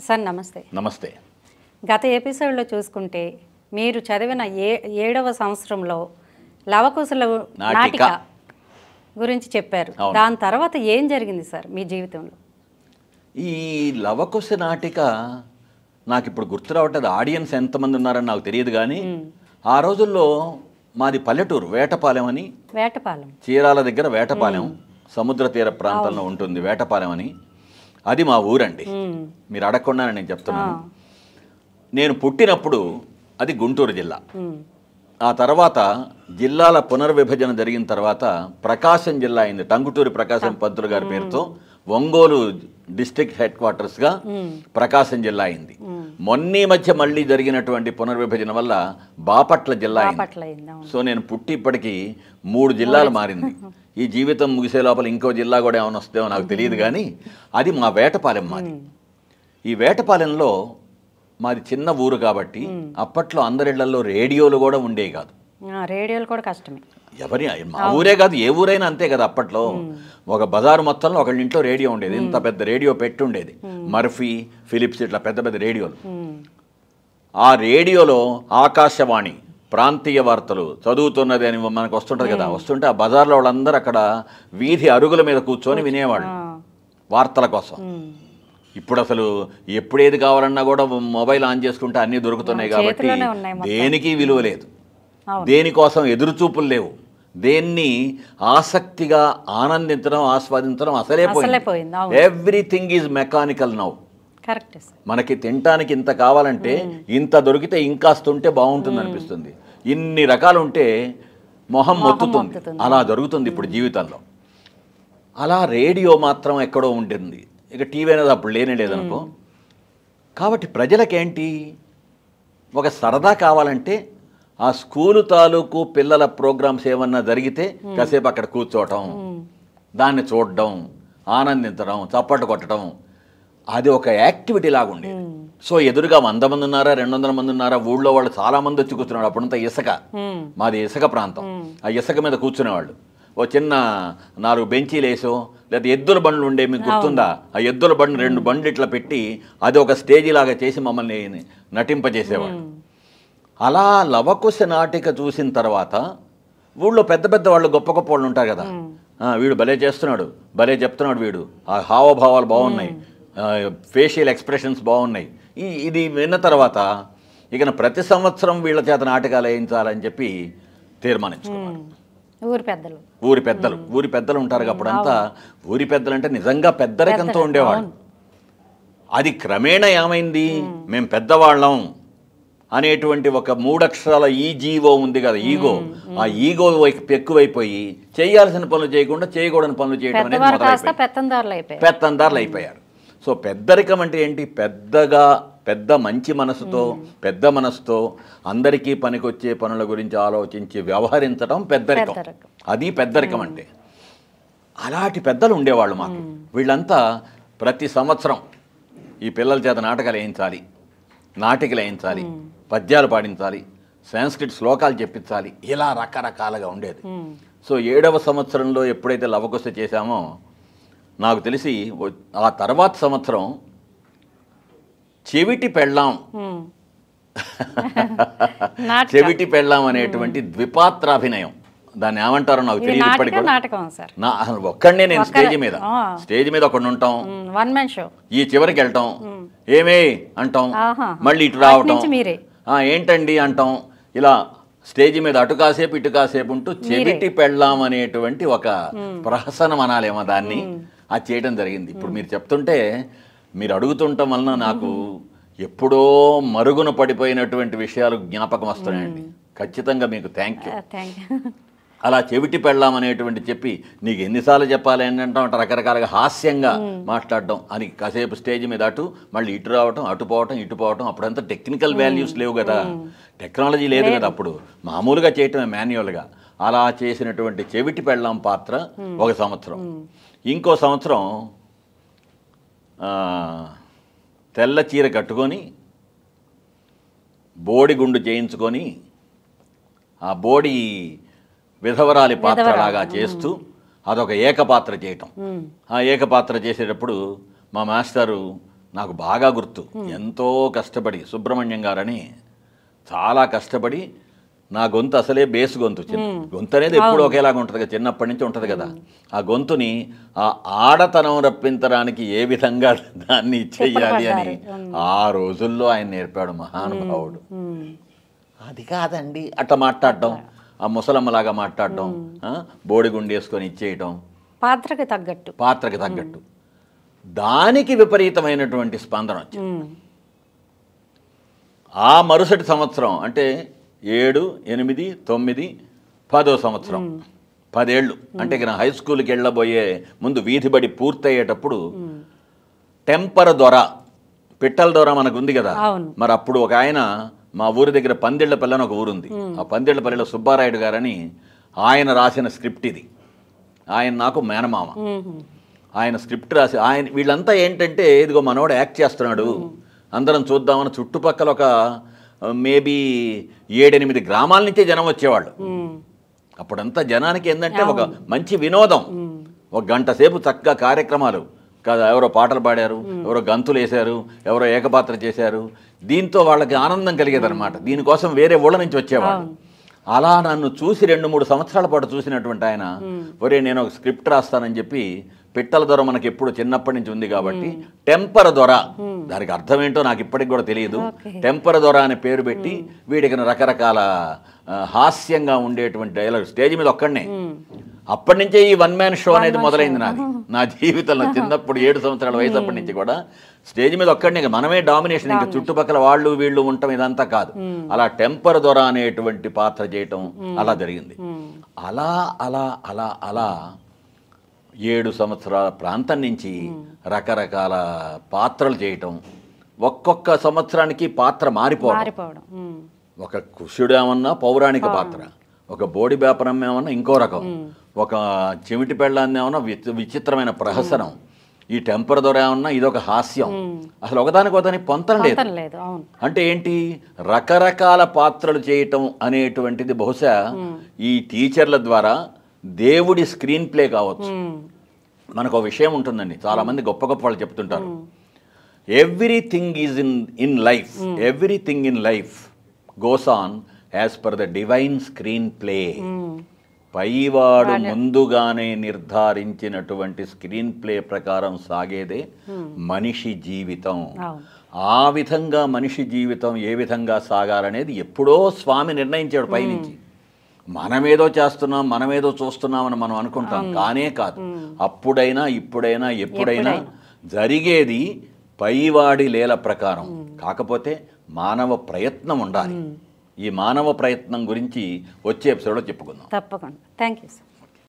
Sir నమస్తే. నమస్తే. గత ఎపిసోడ్లో చూసుకుంటే మీరు చదివిన 7వ సంవత్సరంలో లవకుశల నాటిక గురించి చెప్పారు. దాని తర్వాత ఏం జరిగింది సార్ మీ జీవితంలో? ఈ లవకుశ నాటిక నాకు ఇప్పుడు గుర్తు రావట్లేదు. ఆడియన్స్ ఎంతమంది ఉన్నారని నాకు తెలియదు, కానీ ఆ రోజుల్లో మాది పల్లెటూరు వేటపాలెం అని. వేటపాలెం చీరాల దగ్గర వేటపాలెం సముద్ర తీర ప్రాంతంలో ఉంటుంది వేటపాలెం అని. అది మా ఊరండి. మీరు అడగకుండా నేను చెప్తున్నాను. నేను పుట్టినప్పుడు అది గుంటూరు జిల్లా. ఆ తర్వాత జిల్లాల పునర్విభజన జరిగిన తర్వాత ప్రకాశం జిల్లా అయింది. టంగుటూరి ప్రకాశం పంతులు గారి పేరుతో ఒంగోలు డిస్ట్రిక్ట్ హెడ్ క్వార్టర్స్గా ప్రకాశం జిల్లా అయింది. మొన్నీ మధ్య మళ్ళీ జరిగినటువంటి పునర్విభజన వల్ల బాపట్ల జిల్లా అయింది. సో నేను పుట్టి ఇప్పటికీ 3 జిల్లాలు మారింది. ఈ జీవితం ముగిసే లోపల ఇంకో జిల్లా కూడా ఏమైనా వస్తుందేమో నాకు తెలియదు, కానీ అది మా వేటపాలెం మాది. ఈ వేటపాలెంలో మాది చిన్న ఊరు కాబట్టి అప్పట్లో అందరిళ్లలో రేడియోలు కూడా ఉండేవి కాదు. రేడియోలు కూడా కష్టమే. మా ఊరే కాదు, ఏ ఊరైనా అంతే కదా. అప్పట్లో ఒక బజారు మొత్తంలో ఒకళ్ళ ఇంట్లో రేడియో ఉండేది. ఇంత పెద్ద రేడియో పెట్టి ఉండేది. మర్ఫీ, ఫిలిప్స్ ఇట్లా పెద్ద పెద్ద రేడియోలు. ఆ రేడియోలో ఆకాశవాణి ప్రాంతీయ వార్తలు చదువుతున్నది అని మనకు వస్తుంటుంది కదా. వస్తుంటే ఆ బజార్లో వాళ్ళందరూ అక్కడ వీధి అరుగుల మీద కూర్చొని వినేవాళ్ళు వార్తల కోసం. ఇప్పుడు అసలు ఎప్పుడేది కావాలన్నా కూడా మొబైల్ ఆన్ చేసుకుంటే అన్నీ దొరుకుతున్నాయి కాబట్టి దేనికి విలువ లేదు, దేనికోసం ఎదురుచూపులు లేవు. దేన్ని ఆసక్తిగా ఆనందించడం ఆస్వాదించడం అసలే పోయింది. Everything is mechanical now. మనకి తినటానికి ఇంత కావాలంటే ఇంత దొరికితే ఇంకాస్తుంటే బాగుంటుంది అనిపిస్తుంది. ఇన్ని రకాలు ఉంటే మొహం మొత్తుతుంది. అలా జరుగుతుంది ఇప్పుడు జీవితంలో. అలా రేడియో మాత్రం ఎక్కడో ఉంటుంది. ఇక టీవీ అనేది అప్పుడు లేనే లేదనుకో. కాబట్టి ప్రజలకేంటి, ఒక సరదా కావాలంటే ఆ స్కూలు తాలూకు పిల్లల ప్రోగ్రామ్స్ ఏమన్నా జరిగితే కాసేపు అక్కడ కూర్చోవటం, దాన్ని చూడడం, ఆనందించడం, చప్పట్లు కొట్టడం, అది ఒక యాక్టివిటీ లాగా ఉండేది. సో ఎదురుగా 100 మంది ఉన్నారా 200 మంది ఉన్నారా, ఊళ్ళో వాళ్ళు చాలా మంది వచ్చి కూర్చునేవాళ్ళు. అప్పుడంతా ఇసుక, మాది ఇసుక ప్రాంతం. ఆ ఇసుక మీద కూర్చునేవాళ్ళు. ఓ చిన్న 4 బెంచీలు వేసో, లేదా ఎద్దుల బండ్లు ఉండే, మీకు గుర్తుందా? ఆ ఎద్దుల బండ్లు 2 బండ్లు ఇట్లా పెట్టి అది ఒక స్టేజీ లాగా చేసి మమ్మల్ని నటింపజేసేవాళ్ళు. అలా లవకుశ నాటిక చూసిన తర్వాత ఊళ్ళో పెద్ద పెద్ద వాళ్ళు, గొప్ప గొప్ప వాళ్ళు ఉంటారు కదా. వీడు భలే చేస్తున్నాడు, భలే చెప్తున్నాడు, వీడు ఆ హావభావాలు బాగున్నాయి, ఫేషియల్ ఎక్స్ప్రెషన్స్ బాగున్నాయి. ఇది విన్న తర్వాత ఇక ప్రతి సంవత్సరం వీళ్ళ చేత నాటకాలు వేయించాలని చెప్పి తీర్మానించుకున్నాడు. ఊరి పెద్దలు ఉంటారు. అప్పుడంతా ఊరి పెద్దలు అంటే నిజంగా పెద్దరికంతో ఉండేవాళ్ళు. అది క్రమేణా ఏమైంది, మేము పెద్దవాళ్ళం అనేటువంటి ఒక 3 అక్షరాల ఈజీవో ఉంది కదా, ఈగో. ఆ ఈగో ఎక్కువైపోయి చేయాల్సిన పనులు చేయకుండా చేయకూడని పనులు చేయడం అనేది మొదలైపోయింది. పెత్తందారులు అయిపోయారు. సో పెద్దరికం అంటే ఏంటి, పెద్ద మంచి మనసుతో, పెద్ద మనసుతో అందరికీ పనికొచ్చే పనుల గురించి ఆలోచించి వ్యవహరించడం పెద్దరికం. అది పెద్దరికం అంటే. అలాంటి పెద్దలు ఉండేవాళ్ళు మాకు. వీళ్ళంతా ప్రతి సంవత్సరం ఈ పిల్లల చేత నాటకాలు వేయించాలి, నాటికలు వేయించాలి, పద్యాలు పాడించాలి, సంస్కృత శ్లోకాలు చెప్పించాలి, ఇలా రకరకాలుగా ఉండేది. సో 7వ సంవత్సరంలో ఎప్పుడైతే లవకుశ చేశామో, నాకు తెలిసి ఆ తర్వాత సంవత్సరం చెవిటి పెళ్ళాం అనేటువంటి ద్విపాత్రాభినయం, దాన్ని ఏమంటారో నాకు తెలియదు ఇప్పటికీ. ఒక్కడనే నేను స్టేజ్ మీద ఒకడు ఉంటాం, ఈ చివరికి వెళ్తాం, ఏమే అంటాం, మళ్ళీ ఇటు రావటం, ఏంటండి అంటాం. ఇలా స్టేజ్ మీద అటు కాసేపు ఇటు కాసేపు ఉంటూ చెవిటి పెళ్ళాం అనేటువంటి ఒక ప్రహసనం అనాలేమో దాన్ని, అది చేయడం జరిగింది. ఇప్పుడు మీరు చెప్తుంటే, మీరు అడుగుతుండటం వలన నాకు ఎప్పుడో మరుగున పడిపోయినటువంటి విషయాలు జ్ఞాపకం వస్తున్నాయండి. ఖచ్చితంగా మీకు థ్యాంక్ యూ. అలా చెవిటి పెళ్ళాం అనేటువంటి చెప్పి, నీకు ఎన్నిసార్లు చెప్పాలి అని అంటాం, రకరకాలుగా హాస్యంగా మాట్లాడడం, అని కాసేపు స్టేజ్ మీద అటు మళ్ళీ ఇటు రావటం, అటు పోవటం, ఇటు పోవటం. అప్పుడంతా టెక్నికల్ వాల్యూస్ లేవు కదా, టెక్నాలజీ లేదు కదా, అప్పుడు మామూలుగా చేయటమే మాన్యువల్గా. అలా చేసినటువంటి చెవిటి పెళ్ళాం పాత్ర ఒక సంవత్సరం. ఇంకో సంవత్సరం తెల్ల చీర కట్టుకొని బోడి గుండు చేయించుకొని ఆ బోడి విధవరాలి పాత్రలాగా చేస్తూ అదొక ఏకపాత్ర చేయటం. ఆ ఏకపాత్ర చేసేటప్పుడు మా మాస్టరు నాకు బాగా గుర్తు. ఎంతో కష్టపడి సుబ్రహ్మణ్యం గారని చాలా కష్టపడి, నా గొంతు అసలే బేస్ గొంతు, గొంతు అనేది ఎప్పుడు ఒకేలాగా ఉంటుంది కదా, చిన్నప్పటి నుంచి ఉంటుంది కదా. ఆ గొంతుని ఆ ఆడతనం రప్పించడానికి ఏ విధంగా దాన్ని చెయ్యాలి అని ఆ రోజుల్లో ఆయన నేర్పాడు మహానుభావుడు. అది కాదండి అట్లా మాట్లాడటం, ఆ ముసలమ్మలాగా మాట్లాడటం, బోడిగుండేసుకొని ఇచ్చేయటం, పాత్రకి తగ్గట్టు దానికి విపరీతమైనటువంటి స్పందన వచ్చింది. ఆ మరుసటి సంవత్సరం అంటే 7, 8, 9, 10వ సంవత్సరం, 10 ఏళ్ళు అంటే ఇక నా హై స్కూల్కి వెళ్ళబోయే ముందు వీధిబడి పూర్తయ్యేటప్పుడు టెంపర్ దొర, పిట్టల దొర మనకు ఉంది కదా. మరి అప్పుడు ఒక ఆయన మా ఊరి దగ్గర పందిళ్లపల్లి అని ఒక ఊరుంది. ఆ పందిళ్లపల్లిలో సుబ్బారాయుడు గారని ఆయన రాసిన స్క్రిప్ట్ ఇది. ఆయన నాకు మేనమామ. ఆయన స్క్రిప్ట్ రాసి ఆయన వీళ్ళంతా ఏంటంటే ఇదిగో మనోడు యాక్ట్ చేస్తున్నాడు అందరం చూద్దామని చుట్టుపక్కల ఒక మేబీ 7-8 గ్రామాల నుంచే జనం వచ్చేవాళ్ళు. అప్పుడంతా జనానికి ఏంటంటే ఒక మంచి వినోదం, ఒక గంట సేపు చక్కగా కార్యక్రమాలు కదా. ఎవరో పాటలు పాడారు, ఎవరో గంతులు వేశారు, ఎవరో ఏకపాత్ర చేశారు. దీంతో వాళ్ళకి ఆనందం కలిగేదన్నమాట. దీనికోసం వేరే ఊళ్ళ నుంచి వచ్చేవాళ్ళు. అలా నన్ను చూసి 2-3 సంవత్సరాల పాటు చూసినటువంటి ఆయన, ఒరే నేను ఒక స్క్రిప్ట్ రాస్తానని చెప్పి, పిట్టల దొర మనకి ఎప్పుడు చిన్నప్పటి నుంచి ఉంది కాబట్టి టెంపర్ దొర, దానికి అర్థం ఏంటో నాకు ఇప్పటికి కూడా తెలియదు, టెంపర్ దొర అనే పేరు పెట్టి వీడికి రకరకాల హాస్యంగా ఉండేటువంటి డైలాగ్ స్టేజ్ మీద ఒక్కడనే. అప్పటి నుంచే ఈ 1 మ్యాన్ షో అనేది మొదలైంది నా జీవితంలో. చిన్నప్పుడు 7 సంవత్సరాల వయసు అప్పటి నుంచి కూడా స్టేజ్ మీద ఒక్కడనే, మనమే డామినేషన్, ఇంకా చుట్టుపక్కల వాళ్ళు వీళ్ళు ఉండటం ఇదంతా కాదు. అలా టెంపర్ దొర అనేటువంటి పాత్ర చేయటం అలా జరిగింది. అలా అలా అలా అలా 7 సంవత్సరాల ప్రాంతం నుంచి రకరకాల పాత్రలు చేయటం, ఒక్కొక్క సంవత్సరానికి పాత్ర మారిపోవడం. ఒక కుషుడు ఏమన్నా పౌరాణిక పాత్ర, ఒక బోడి వ్యాపారం ఏమన్నా ఇంకో రకం, ఒక చెమిటి పెళ్ళాన్ని ఏమన్నా విచిత్రమైన ప్రహసనం, ఈ టెంపర్ దొర ఏమన్నా ఇదొక హాస్యం. అసలు ఒకదానికి పొంతన లేదు. అంటే ఏంటి, రకరకాల పాత్రలు చేయటం అనేటువంటిది బహుశా ఈ టీచర్ల ద్వారా దేవుడి స్క్రీన్ ప్లే కావచ్చు. మనకు ఒక విషయం ఉంటుందండి, చాలామంది గొప్ప గొప్ప వాళ్ళు చెప్తుంటారు, everything is in life goes on as per the divine screenplay. పైవాడు ముందుగానే నిర్ధారించినటువంటి స్క్రీన్ ప్లే ప్రకారం సాగేదే మనిషి జీవితం. ఆ విధంగా మనిషి జీవితం ఏ విధంగా సాగాలనేది ఎప్పుడో స్వామి నిర్ణయించాడు పైనుంచి. మనమేదో చేస్తున్నాం, మనమేదో చూస్తున్నామని మనం అనుకుంటాం, కానే కాదు. అప్పుడైనా ఇప్పుడైనా ఎప్పుడైనా జరిగేది పైవాడి లీల ప్రకారం. కాకపోతే మానవ ప్రయత్నం ఉండాలి. ఈ మానవ ప్రయత్నం గురించి వచ్చే ఎపిసోడ్లో చెప్పుకుందాం. తప్పకుండా. Thank you sir.